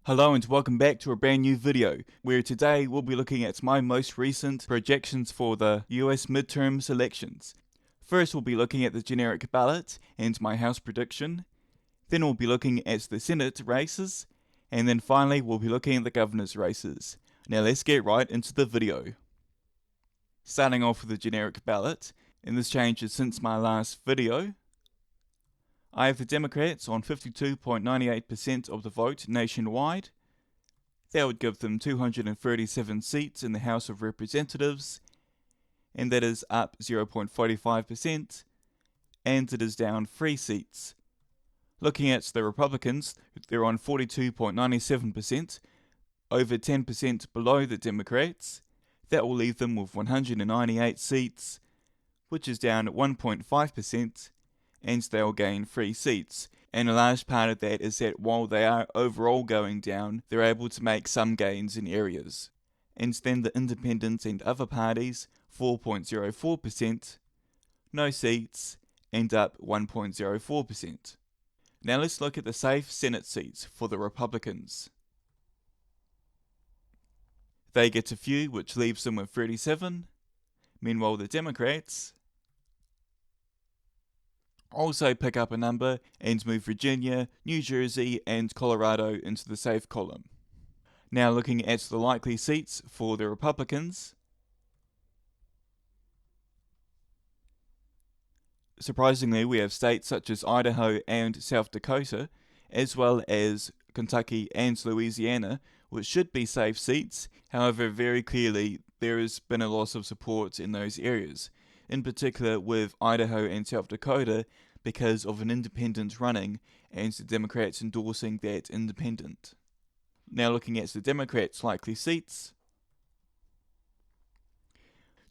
Hello and welcome back to a brand new video, where today we'll be looking at my most recent projections for the US midterms elections. First we'll be looking at the generic ballot and my House prediction, then we'll be looking at the Senate races, and then finally we'll be looking at the governor's races. Now let's get right into the video. Starting off with the generic ballot, and this changes since my last video. I have the Democrats on 52.98% of the vote nationwide. That would give them 237 seats in the House of Representatives, and that is up 0.45%, and it is down 3 seats. Looking at the Republicans, they're on 42.97%, over 10% below the Democrats. That will leave them with 198 seats, which is down 1.5%. And they'll gain 3 seats. And a large part of that is that while they are overall going down, they're able to make some gains in areas. And then the independents and other parties, 4.04%, no seats, and up 1.04%. Now let's look at the safe Senate seats for the Republicans. They get a few, which leaves them with 37. Meanwhile, the Democrats also pick up a number and move Virginia, New Jersey, and Colorado into the safe column. Now looking at the likely seats for the Republicans. Surprisingly, we have states such as Idaho and South Dakota, as well as Kentucky and Louisiana, which should be safe seats. However, very clearly there has been a loss of support in those areas, in particular with Idaho and South Dakota, because of an independent running and the Democrats endorsing that independent. Now looking at the Democrats' likely seats.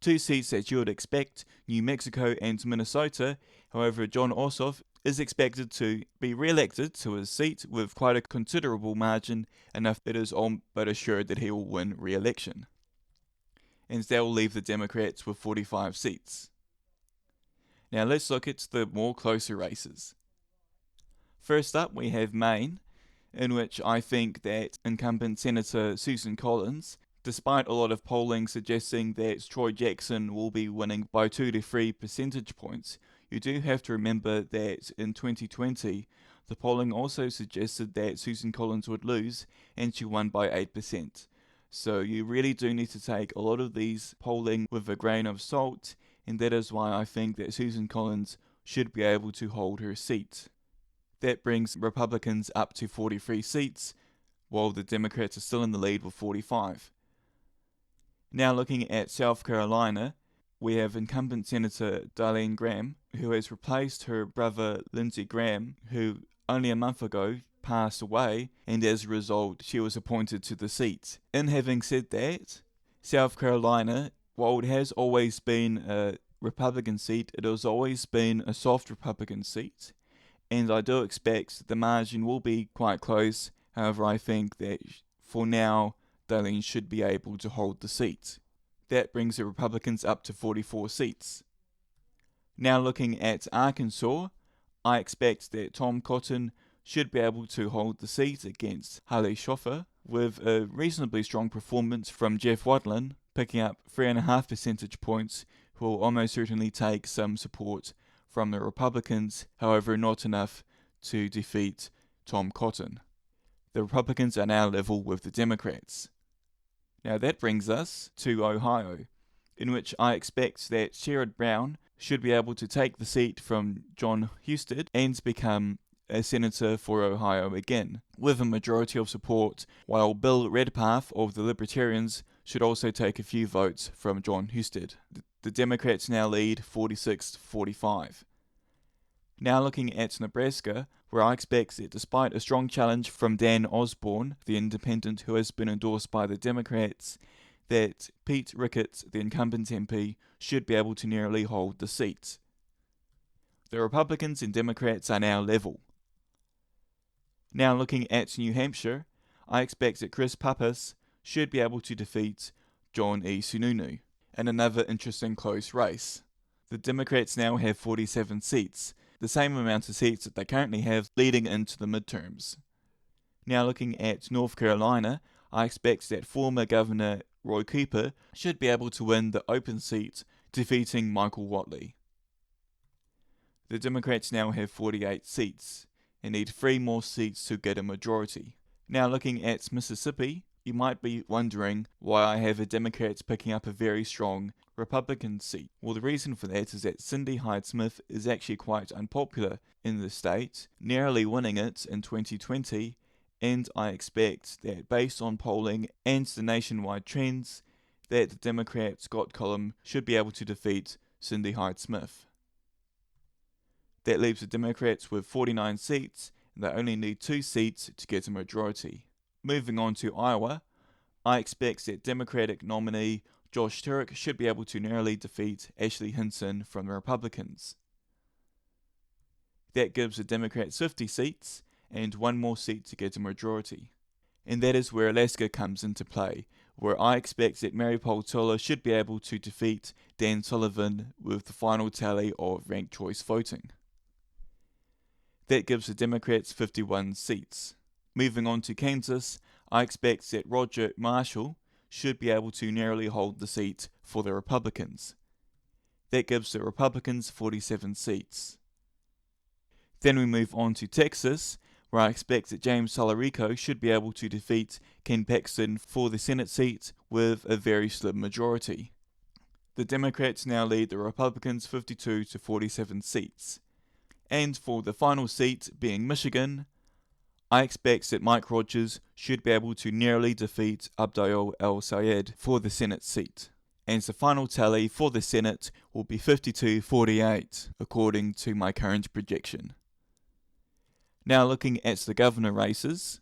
2 seats that you would expect, New Mexico and Minnesota. However, Jon Ossoff is expected to be re-elected to his seat with quite a considerable margin, enough that it is all but assured that he will win re-election. And that will leave the Democrats with 45 seats. Now let's look at the more closer races. First up we have Maine, in which I think that incumbent Senator Susan Collins, despite a lot of polling suggesting that Troy Jackson will be winning by 2 to 3 percentage points, you do have to remember that in 2020 the polling also suggested that Susan Collins would lose, and she won by 8%. So you really do need to take a lot of these polling with a grain of salt, and that is why I think that Susan Collins should be able to hold her seat. That brings Republicans up to 43 seats, while the Democrats are still in the lead with 45. Now looking at South Carolina, we have incumbent Senator Darlene Graham, who has replaced her brother Lindsey Graham, who only a month ago passed away, and as a result she was appointed to the seat. In having said that, South Carolina, while it has always been a Republican seat, it has always been a soft Republican seat, and I do expect the margin will be quite close. However, I think that for now Darlene should be able to hold the seat. That brings the Republicans up to 44 seats. Now looking at Arkansas, I expect that Tom Cotton should be able to hold the seat against Hallie Schoffer, with a reasonably strong performance from Jeff Wadlin, picking up 3.5 percentage points, who will almost certainly take some support from the Republicans, however not enough to defeat Tom Cotton. The Republicans are now level with the Democrats. Now that brings us to Ohio, in which I expect that Sherrod Brown should be able to take the seat from Jon Husted and become a senator for Ohio again, with a majority of support, while Bill Redpath of the Libertarians should also take a few votes from Jon Husted. The Democrats now lead 46-45. Now looking at Nebraska, where I expect that despite a strong challenge from Dan Osborne, the independent who has been endorsed by the Democrats, that Pete Ricketts, the incumbent MP, should be able to nearly hold the seat. The Republicans and Democrats are now level. Now looking at New Hampshire, I expect that Chris Pappas should be able to defeat John E. Sununu in another interesting close race. The Democrats now have 47 seats, the same amount of seats that they currently have leading into the midterms. Now looking at North Carolina, I expect that former Governor Roy Cooper should be able to win the open seat, defeating Michael Whatley. The Democrats now have 48 seats and need 3 more seats to get a majority. Now looking at Mississippi, you might be wondering why I have the Democrats picking up a very strong Republican seat. Well, the reason for that is that Cindy Hyde-Smith is actually quite unpopular in the state, narrowly winning it in 2020, and I expect that based on polling and the nationwide trends, that the Democrat Scott Cullum should be able to defeat Cindy Hyde-Smith. That leaves the Democrats with 49 seats, and they only need 2 seats to get a majority. Moving on to Iowa, I expect that Democratic nominee Josh Turek should be able to narrowly defeat Ashley Hinton from the Republicans. That gives the Democrats 50 seats and 1 more seat to get a majority. And that is where Alaska comes into play, where I expect that Mary Politola should be able to defeat Dan Sullivan with the final tally of ranked choice voting. That gives the Democrats 51 seats. Moving on to Kansas, I expect that Roger Marshall should be able to narrowly hold the seat for the Republicans. That gives the Republicans 47 seats. Then we move on to Texas, where I expect that James Salarico should be able to defeat Ken Paxton for the Senate seat with a very slim majority. The Democrats now lead the Republicans 52 to 47 seats. And for the final seat, being Michigan, I expect that Mike Rogers should be able to narrowly defeat Abdel El-Sayed for the Senate seat. And the final tally for the Senate will be 52-48, according to my current projection. Now looking at the governor races,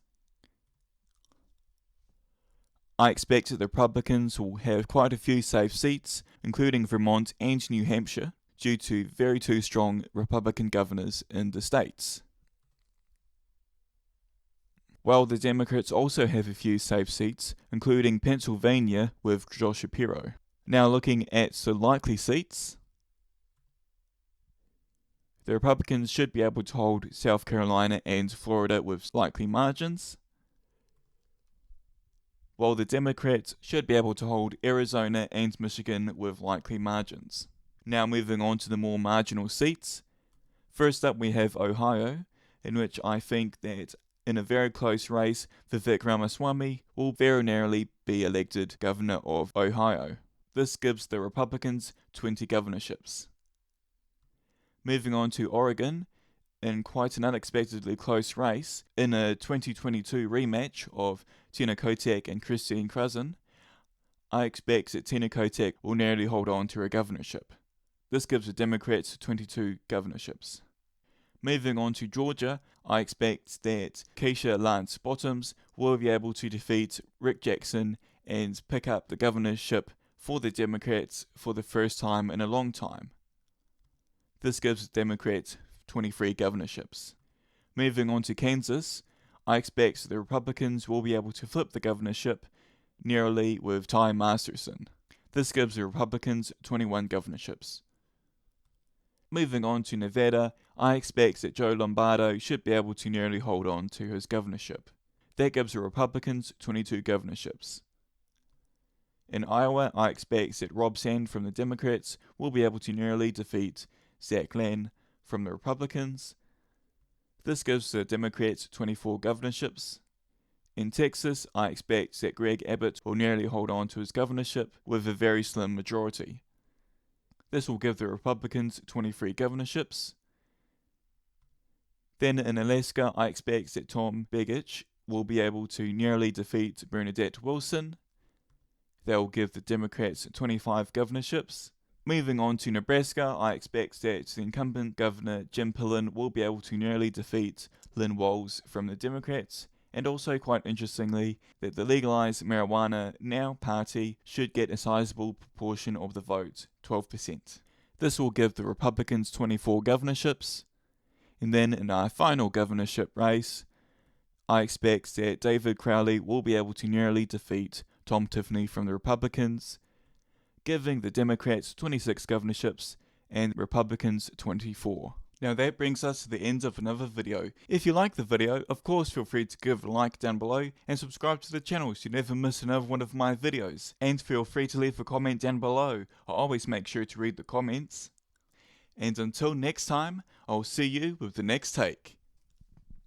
I expect that the Republicans will have quite a few safe seats, including Vermont and New Hampshire, due to very 2 strong Republican governors in the states. While the Democrats also have a few safe seats, including Pennsylvania with Josh Shapiro. Now looking at the likely seats, the Republicans should be able to hold South Carolina and Florida with likely margins, while the Democrats should be able to hold Arizona and Michigan with likely margins. Now moving on to the more marginal seats. First up we have Ohio, in which I think that in a very close race, Vivek Ramaswamy will very narrowly be elected governor of Ohio. This gives the Republicans 20 governorships. Moving on to Oregon, in quite an unexpectedly close race, in a 2022 rematch of Tina Kotek and Christine Cruzan, I expect that Tina Kotek will narrowly hold on to her governorship. This gives the Democrats 22 governorships. Moving on to Georgia, I expect that Keisha Lance Bottoms will be able to defeat Rick Jackson and pick up the governorship for the Democrats for the first time in a long time. This gives the Democrats 23 governorships. Moving on to Kansas, I expect the Republicans will be able to flip the governorship narrowly with Ty Masterson. This gives the Republicans 21 governorships. Moving on to Nevada, I expect that Joe Lombardo should be able to narrowly hold on to his governorship. That gives the Republicans 22 governorships. In Iowa, I expect that Rob Sand from the Democrats will be able to narrowly defeat Zach Glenn from the Republicans. This gives the Democrats 24 governorships. In Texas, I expect that Greg Abbott will narrowly hold on to his governorship with a very slim majority. This will give the Republicans 23 governorships. Then in Alaska, I expect that Tom Begich will be able to narrowly defeat Bernadette Wilson. That will give the Democrats 25 governorships. Moving on to Nebraska, I expect that the incumbent governor Jim Pillen will be able to narrowly defeat Lynn Walls from the Democrats, and also quite interestingly, that the Legalize Marijuana Now party should get a sizable proportion of the vote, 12%. This will give the Republicans 24 governorships. And then in our final governorship race, I expect that David Crowley will be able to narrowly defeat Tom Tiffany from the Republicans, giving the Democrats 26 governorships and Republicans 24. Now that brings us to the end of another video. If you like the video, of course feel free to give it a like down below and subscribe to the channel so you never miss another one of my videos. And feel free to leave a comment down below. I'll always make sure to read the comments. And until next time, I'll see you with the next take.